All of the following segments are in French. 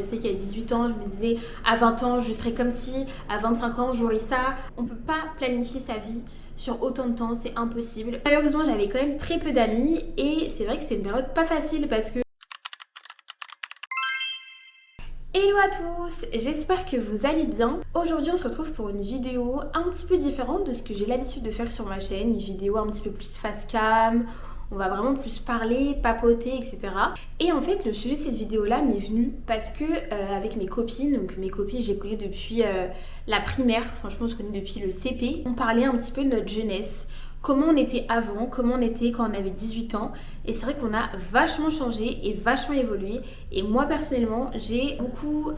Je sais qu'à 18 ans, je me disais à 20 ans, je serais comme ci, à 25 ans, j'aurais ça. On peut pas planifier sa vie sur autant de temps, c'est impossible. Malheureusement, j'avais quand même très peu d'amis et c'est vrai que c'était une période pas facile parce que... Hello à tous, j'espère que vous allez bien. Aujourd'hui on se retrouve pour une vidéo un petit peu différente de ce que j'ai l'habitude de faire sur ma chaîne. Une vidéo un petit peu plus face cam, on va vraiment plus parler, papoter, etc. Et en fait le sujet de cette vidéo là m'est venu parce que avec mes copines, donc mes copines je les connais depuis la primaire, franchement je connais depuis le CP, on parlait un petit peu de notre jeunesse. Comment on était avant, comment on était quand on avait 18 ans. Et c'est vrai qu'on a vachement changé et vachement évolué. Et moi personnellement, j'ai beaucoup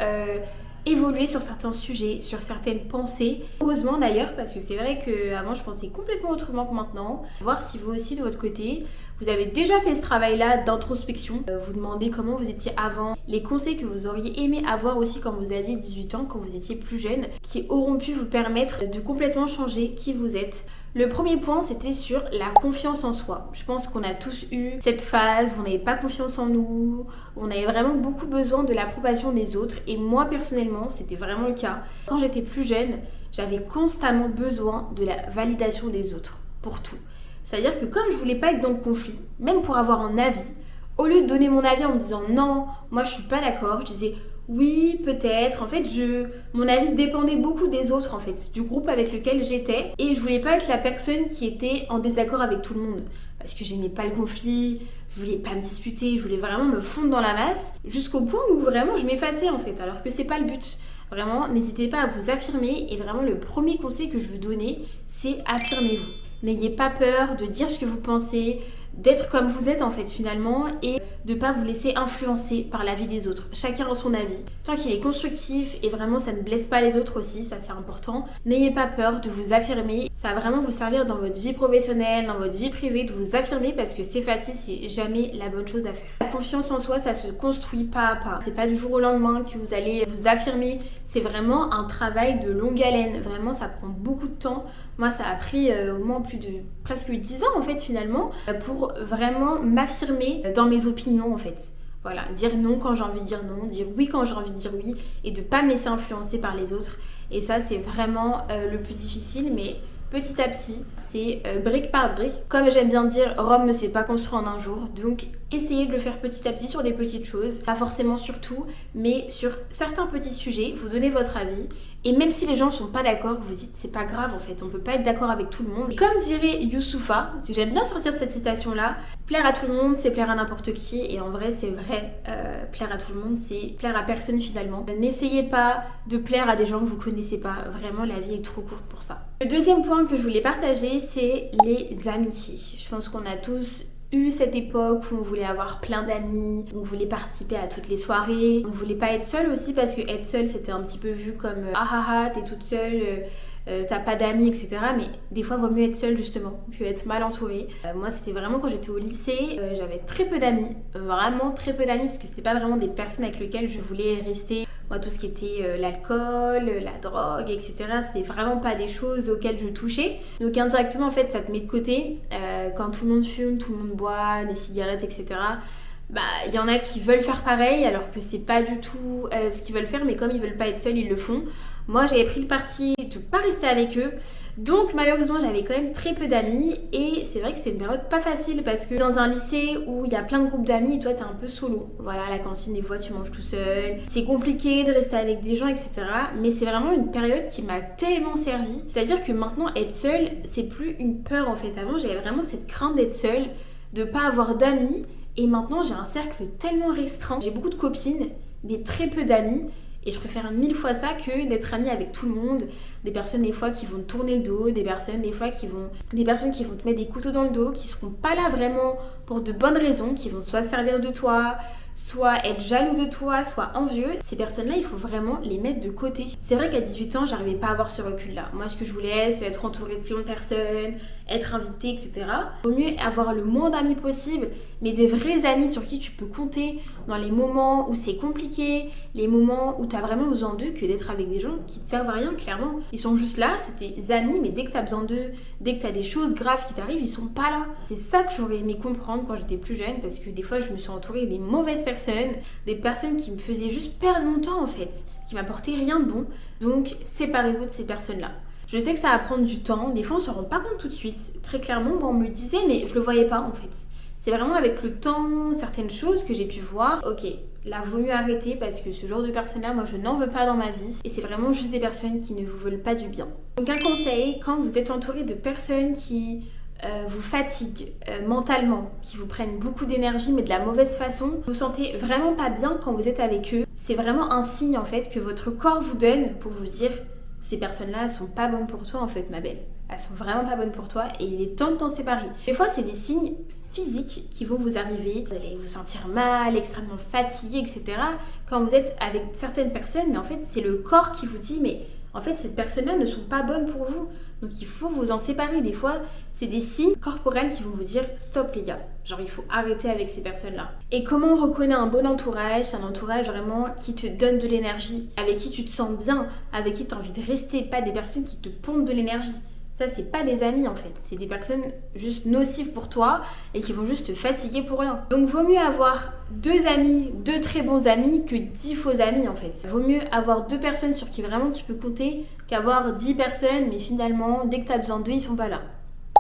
évolué sur certains sujets, sur certaines pensées. Heureusement d'ailleurs, parce que c'est vrai qu'avant je pensais complètement autrement que maintenant. Voir si vous aussi de votre côté, vous avez déjà fait ce travail-là d'introspection. Vous demandez comment vous étiez avant, les conseils que vous auriez aimé avoir aussi quand vous aviez 18 ans, quand vous étiez plus jeune, qui auront pu vous permettre de complètement changer qui vous êtes. Le premier point, c'était sur la confiance en soi. Je pense qu'on a tous eu cette phase où on n'avait pas confiance en nous, où on avait vraiment beaucoup besoin de l'approbation des autres. Et moi, personnellement, c'était vraiment le cas. Quand j'étais plus jeune, j'avais constamment besoin de la validation des autres, pour tout. C'est-à-dire que comme je voulais pas être dans le conflit, même pour avoir un avis, au lieu de donner mon avis en me disant non, moi je suis pas d'accord, je disais oui, peut-être. En fait, mon avis dépendait beaucoup des autres, en fait, du groupe avec lequel j'étais. Et je voulais pas être la personne qui était en désaccord avec tout le monde. Parce que j'aimais pas le conflit, je voulais pas me disputer, je voulais vraiment me fondre dans la masse. Jusqu'au point où vraiment je m'effaçais, en fait. Alors que c'est pas le but. Vraiment, n'hésitez pas à vous affirmer. Et vraiment, le premier conseil que je veux donner, c'est affirmez-vous. N'ayez pas peur de dire ce que vous pensez, d'être comme vous êtes en fait finalement et de pas vous laisser influencer par la vie des autres. Chacun a son avis. Tant qu'il est constructif et vraiment ça ne blesse pas les autres aussi, ça c'est important. N'ayez pas peur de vous affirmer. Ça va vraiment vous servir dans votre vie professionnelle, dans votre vie privée, de vous affirmer parce que c'est facile, c'est jamais la bonne chose à faire. La confiance en soi, ça se construit pas à pas. C'est pas du jour au lendemain que vous allez vous affirmer. C'est vraiment un travail de longue haleine. Vraiment, ça prend beaucoup de temps. Moi, ça a pris au moins plus de presque 10 ans en fait finalement pour vraiment m'affirmer dans mes opinions en fait. Voilà, dire non quand j'ai envie de dire non, dire oui quand j'ai envie de dire oui et de pas me laisser influencer par les autres. Et ça, c'est vraiment le plus difficile, mais petit à petit, c'est brique par brique. Comme j'aime bien dire, Rome ne s'est pas construit en un jour, donc essayez de le faire petit à petit sur des petites choses, pas forcément sur tout, mais sur certains petits sujets, vous donnez votre avis. Et même si les gens sont pas d'accord, vous vous dites c'est pas grave en fait, on peut pas être d'accord avec tout le monde. Et comme dirait Youssoufa, parce que j'aime bien sortir cette citation là, plaire à tout le monde c'est plaire à n'importe qui, et en vrai c'est vrai, plaire à tout le monde c'est plaire à personne finalement. N'essayez pas de plaire à des gens que vous connaissez pas, vraiment la vie est trop courte pour ça. Le deuxième point que je voulais partager c'est les amitiés. Je pense qu'on a tous eu cette époque où on voulait avoir plein d'amis, on voulait participer à toutes les soirées, on voulait pas être seule aussi parce que être seule c'était un petit peu vu comme ah ah ah t'es toute seule, t'as pas d'amis etc. Mais des fois vaut mieux être seule justement, puis être mal entourée. Moi c'était vraiment quand j'étais au lycée, j'avais très peu d'amis, vraiment très peu d'amis parce que c'était pas vraiment des personnes avec lesquelles je voulais rester. Moi tout ce qui était l'alcool, la drogue etc. c'était vraiment pas des choses auxquelles je touchais. Donc indirectement en fait ça te met de côté. Quand tout le monde fume, tout le monde boit, des cigarettes etc. Bah il y en a qui veulent faire pareil alors que c'est pas du tout ce qu'ils veulent faire, mais comme ils veulent pas être seuls ils le font. Moi j'avais pris le parti de pas rester avec eux, donc malheureusement j'avais quand même très peu d'amis et c'est vrai que c'était une période pas facile parce que dans un lycée où il y a plein de groupes d'amis et toi t'es un peu solo, voilà, à la cantine des fois tu manges tout seul, c'est compliqué de rester avec des gens etc. Mais c'est vraiment une période qui m'a tellement servi, c'est-à-dire que maintenant être seule c'est plus une peur en fait. Avant j'avais vraiment cette crainte d'être seule, de pas avoir d'amis, et maintenant j'ai un cercle tellement restreint, j'ai beaucoup de copines mais très peu d'amis. Et je préfère 1000 fois ça que d'être amie avec tout le monde. Des personnes des fois qui vont te tourner le dos, des personnes qui vont te mettre des couteaux dans le dos, qui seront pas là vraiment pour de bonnes raisons, qui vont soit servir de toi, soit être jaloux de toi, soit envieux. Ces personnes-là, il faut vraiment les mettre de côté. C'est vrai qu'à 18 ans, j'arrivais pas à avoir ce recul-là. Moi, ce que je voulais, c'est être entourée de plein de personnes, être invitée, etc. Vaut mieux avoir le moins d'amis possible, mais des vrais amis sur qui tu peux compter dans les moments où c'est compliqué, les moments où tu as vraiment besoin d'eux, que d'être avec des gens qui te servent à rien, clairement. Ils sont juste là, c'est tes amis, mais dès que tu as besoin d'eux, dès que tu as des choses graves qui t'arrivent, ils sont pas là. C'est ça que j'aurais aimé comprendre quand j'étais plus jeune, parce que des fois, je me suis entourée des mauvaises mauvaises personnes, des personnes qui me faisaient juste perdre mon temps en fait, qui m'apportaient rien de bon. Donc séparez-vous de ces personnes-là. Je sais que ça va prendre du temps, des fois on s'en rend pas compte tout de suite. Très clairement, on me le disait, mais je le voyais pas en fait. C'est vraiment avec le temps, certaines choses que j'ai pu voir. Ok, là vaut mieux arrêter parce que ce genre de personnes-là, moi je n'en veux pas dans ma vie. Et c'est vraiment juste des personnes qui ne vous veulent pas du bien. Donc un conseil, quand vous êtes entouré de personnes qui vous fatiguent mentalement, qui vous prennent beaucoup d'énergie mais de la mauvaise façon, vous vous sentez vraiment pas bien quand vous êtes avec eux. C'est vraiment un signe en fait que votre corps vous donne pour vous dire ces personnes-là, elles sont pas bonnes pour toi en fait ma belle. Elles sont vraiment pas bonnes pour toi et il est temps de t'en séparer. Des fois c'est des signes physiques qui vont vous arriver. Vous allez vous sentir mal, extrêmement fatigué, etc. Quand vous êtes avec certaines personnes, mais en fait c'est le corps qui vous dit mais en fait ces personnes-là ne sont pas bonnes pour vous. Donc il faut vous en séparer. Des fois, c'est des signes corporels qui vont vous dire stop les gars. Genre il faut arrêter avec ces personnes-là. Et comment on reconnaît un bon entourage? C'est un entourage vraiment qui te donne de l'énergie, avec qui tu te sens bien, avec qui tu as envie de rester, pas des personnes qui te pompent de l'énergie. Ça, c'est pas des amis en fait, c'est des personnes juste nocives pour toi et qui vont juste te fatiguer pour rien. Donc vaut mieux avoir 2 amis, 2 très bons amis que 10 faux amis en fait. Vaut mieux avoir 2 personnes sur qui vraiment tu peux compter qu'avoir 10 personnes mais finalement dès que tu as besoin d'eux ils sont pas là.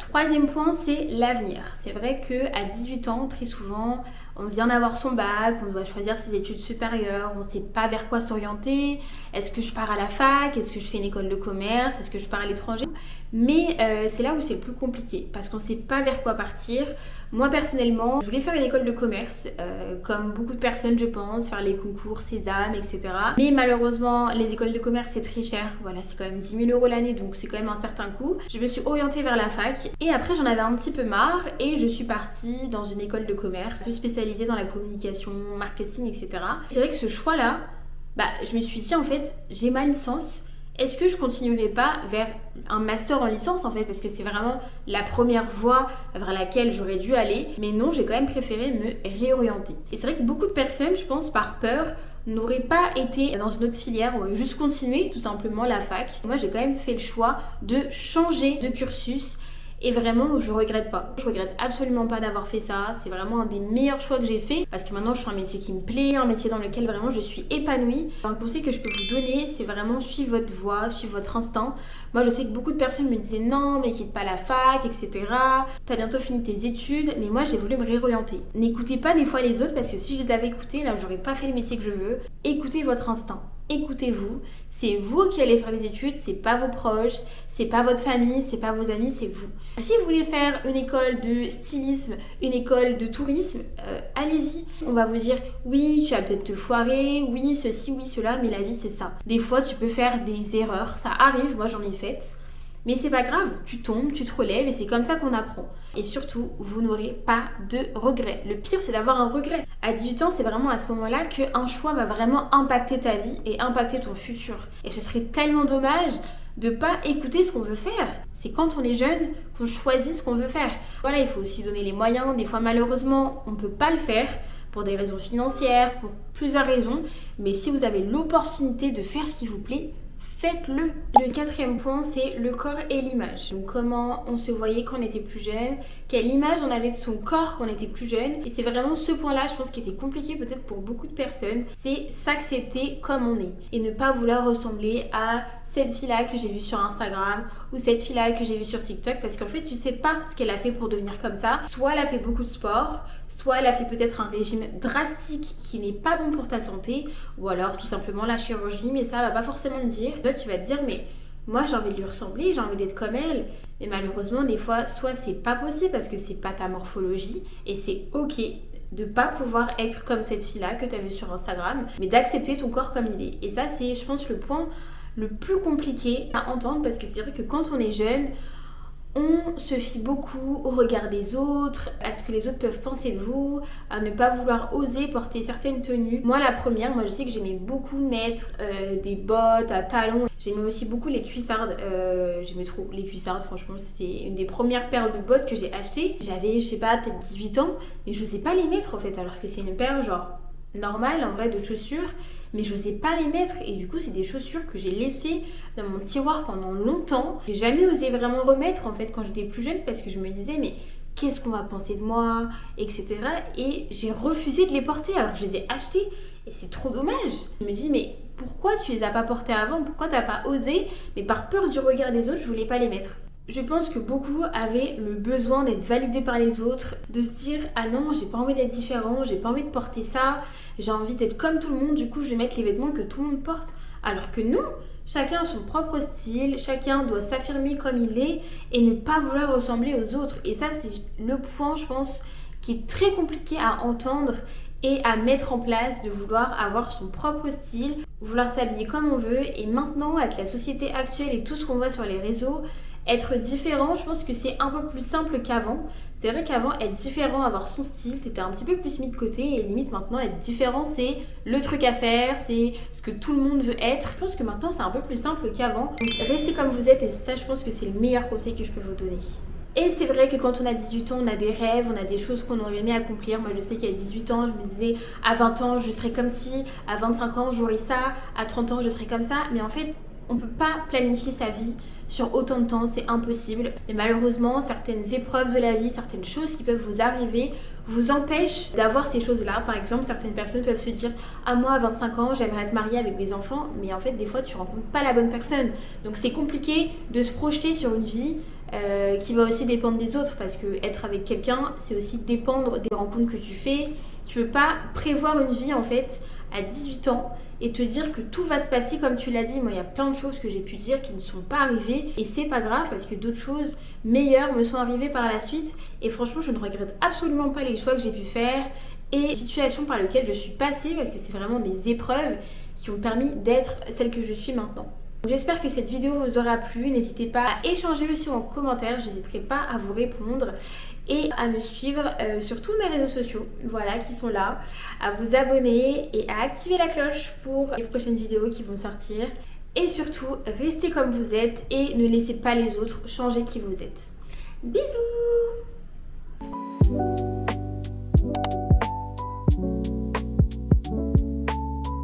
Troisième point, c'est l'avenir. C'est vrai qu'à 18 ans, très souvent, on vient d'avoir son bac, on doit choisir ses études supérieures, on ne sait pas vers quoi s'orienter. Est-ce que je pars à la fac? Est-ce que je fais une école de commerce? Est-ce que je pars à l'étranger? Mais c'est là où c'est le plus compliqué, parce qu'on ne sait pas vers quoi partir. Moi, personnellement, je voulais faire une école de commerce, comme beaucoup de personnes, je pense, faire les concours Sésame, etc. Mais malheureusement, les écoles de commerce, c'est très cher. Voilà, c'est quand même 10 000 € l'année, donc c'est quand même un certain coût. Je me suis orientée vers la fac, et après, j'en avais un petit peu marre, et je suis partie dans une école de commerce, plus spécialisée dans la communication, marketing, etc. C'est vrai que ce choix-là, je me suis dit, en fait, j'ai ma licence. Est-ce que je continuerai pas vers un master en licence en fait, parce que c'est vraiment la première voie vers laquelle j'aurais dû aller, mais non, j'ai quand même préféré me réorienter. Et c'est vrai que beaucoup de personnes, je pense, par peur, n'auraient pas été dans une autre filière, auraient juste continué tout simplement la fac. Moi, j'ai quand même fait le choix de changer de cursus. Et vraiment, je regrette pas. Je regrette absolument pas d'avoir fait ça. C'est vraiment un des meilleurs choix que j'ai fait parce que maintenant, je fais un métier qui me plaît, un métier dans lequel vraiment je suis épanouie. Un conseil que je peux vous donner, c'est vraiment suivre votre voie, suivre votre instinct. Moi, je sais que beaucoup de personnes me disaient non, mais quitte pas la fac, etc. T'as bientôt fini tes études. Mais moi, j'ai voulu me réorienter. N'écoutez pas des fois les autres parce que si je les avais écoutés, là, j'aurais pas fait le métier que je veux. Écoutez votre instinct. Écoutez-vous, c'est vous qui allez faire les études, c'est pas vos proches, c'est pas votre famille, c'est pas vos amis, c'est vous. Si vous voulez faire une école de stylisme, une école de tourisme, allez-y. On va vous dire oui, tu vas peut-être te foirer, oui ceci, oui cela, mais la vie c'est ça. Des fois tu peux faire des erreurs, ça arrive, moi j'en ai faites. Mais c'est pas grave, tu tombes, tu te relèves et c'est comme ça qu'on apprend. Et surtout, vous n'aurez pas de regrets. Le pire, c'est d'avoir un regret. À 18 ans, c'est vraiment à ce moment-là qu'un choix va vraiment impacter ta vie et impacter ton futur. Et ce serait tellement dommage de pas écouter ce qu'on veut faire. C'est quand on est jeune qu'on choisit ce qu'on veut faire. Voilà, il faut aussi donner les moyens. Des fois, malheureusement, on peut pas le faire pour des raisons financières, pour plusieurs raisons. Mais si vous avez l'opportunité de faire ce qui vous plaît, faites-le. Le 4e point, c'est le corps et l'image. Donc comment on se voyait quand on était plus jeune, quelle image on avait de son corps quand on était plus jeune. Et c'est vraiment ce point-là, je pense, qui était compliqué peut-être pour beaucoup de personnes. C'est s'accepter comme on est et ne pas vouloir ressembler à cette fille-là que j'ai vue sur Instagram ou cette fille-là que j'ai vue sur TikTok, parce qu'en fait tu sais pas ce qu'elle a fait pour devenir comme ça. Soit elle a fait beaucoup de sport, soit elle a fait peut-être un régime drastique qui n'est pas bon pour ta santé, ou alors tout simplement la chirurgie, mais ça va pas forcément le dire. Toi tu vas te dire mais moi j'ai envie de lui ressembler, j'ai envie d'être comme elle, mais malheureusement des fois soit c'est pas possible parce que c'est pas ta morphologie et c'est ok de pas pouvoir être comme cette fille-là que tu as vue sur Instagram, mais d'accepter ton corps comme il est. Et ça c'est je pense le point le plus compliqué à entendre, parce que c'est vrai que quand on est jeune, on se fie beaucoup au regard des autres, à ce que les autres peuvent penser de vous, à ne pas vouloir oser porter certaines tenues. Moi la première, je sais que j'aimais beaucoup mettre des bottes à talons. J'aimais aussi beaucoup les cuissardes, j'aimais trop les cuissardes, franchement c'était une des premières paires de bottes que j'ai achetées. J'avais je sais pas peut-être 18 ans, mais je n'osais pas les mettre en fait, alors que c'est une paire genre normale en vrai de chaussures, mais je n'osais pas les mettre et du coup c'est des chaussures que j'ai laissées dans mon tiroir pendant longtemps. J'ai jamais osé vraiment remettre en fait quand j'étais plus jeune, parce que je me disais mais qu'est-ce qu'on va penser de moi, etc. Et j'ai refusé de les porter alors que je les ai achetés. Et c'est trop dommage. Je me dis, mais pourquoi tu les as pas portés avant? Pourquoi t'as pas osé? Mais par peur du regard des autres, je voulais pas les mettre. Je pense que beaucoup avaient le besoin d'être validés par les autres, de se dire ah non, j'ai pas envie d'être différent, j'ai pas envie de porter ça, j'ai envie d'être comme tout le monde, du coup je vais mettre les vêtements que tout le monde porte. Alors que non, chacun a son propre style, chacun doit s'affirmer comme il est et ne pas vouloir ressembler aux autres. Et ça, c'est le point, je pense, qui est très compliqué à entendre et à mettre en place, de vouloir avoir son propre style, vouloir s'habiller comme on veut. Et maintenant, avec la société actuelle et tout ce qu'on voit sur les réseaux, être différent, je pense que c'est un peu plus simple qu'avant. C'est vrai qu'avant, être différent, avoir son style, t'étais un petit peu plus mis de côté. Et limite maintenant, être différent, c'est le truc à faire, c'est ce que tout le monde veut être. Je pense que maintenant, c'est un peu plus simple qu'avant. Donc restez comme vous êtes, et ça, je pense que c'est le meilleur conseil que je peux vous donner. Et c'est vrai que quand on a 18 ans, on a des rêves, on a des choses qu'on aurait aimé accomplir. Moi, je sais qu'à 18 ans, je me disais à 20 ans, je serais comme ci, à 25 ans, j'aurais ça, à 30 ans, je serais comme ça. Mais en fait, on peut pas planifier sa vie sur autant de temps, c'est impossible. Et malheureusement, certaines épreuves de la vie, certaines choses qui peuvent vous arriver, vous empêchent d'avoir ces choses-là. Par exemple, certaines personnes peuvent se dire « Ah, moi, à 25 ans, j'aimerais être mariée avec des enfants. » Mais en fait, des fois, tu rencontres pas la bonne personne. Donc, c'est compliqué de se projeter sur une vie qui va aussi dépendre des autres, parce que être avec quelqu'un, c'est aussi dépendre des rencontres que tu fais. Tu peux pas prévoir une vie, en fait, à 18 ans et te dire que tout va se passer comme tu l'as dit. Moi, il y a plein de choses que j'ai pu dire qui ne sont pas arrivées et c'est pas grave, parce que d'autres choses meilleures me sont arrivées par la suite. Et franchement, je ne regrette absolument pas les choix que j'ai pu faire et les situations par lesquelles je suis passée, parce que c'est vraiment des épreuves qui ont permis d'être celle que je suis maintenant. J'espère que cette vidéo vous aura plu. N'hésitez pas à échanger aussi en commentaire, je n'hésiterai pas à vous répondre et à me suivre sur tous mes réseaux sociaux, voilà, qui sont là, à vous abonner et à activer la cloche pour les prochaines vidéos qui vont sortir. Et surtout, restez comme vous êtes et ne laissez pas les autres changer qui vous êtes. Bisous!